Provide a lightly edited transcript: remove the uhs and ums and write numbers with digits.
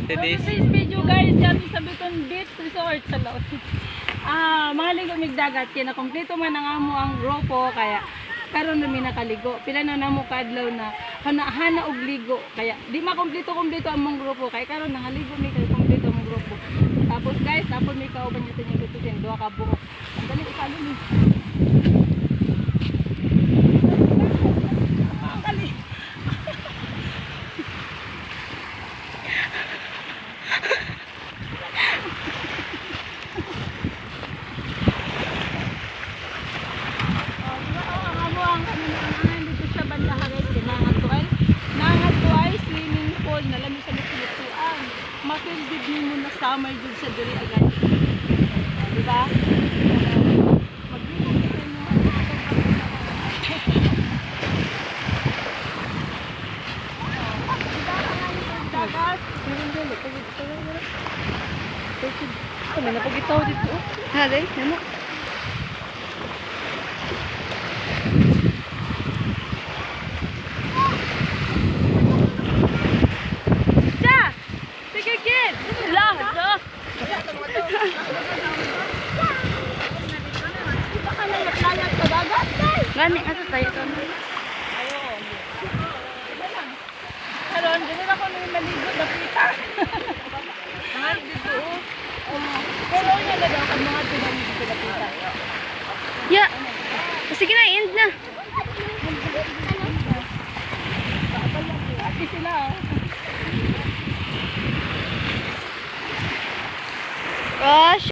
Ate Des. Today's video guys, dito sa Biton Beach Resort sa Laos. Mga ligo mig dagat kaya na kompleto man ang amo ang grupo kaya karon na mi nakaligo. Pila na namo kadlaw na hana og ligo kaya di makompleto ang mong grupo kaya karon nangaligo mi kay kompleto ang grupo. Tapos guys, tapos may kauban niya tinyo dito sin duha ka buhok. Ang dali ikalo ni. Nalami sa lutuan. Makildid mo na summer jud sa diri agad. Di ba? Magligo kita mo. Dagat. May napagitaw dito. Ha, day? Ano? Gani, ato tayo ito. Ayun. Karon, dili na ko may maligo na pita. Mga dito. Pero niya na daw ang mga pinamili na pita. Yeah. Sige na, end na. Ati sila Gosh.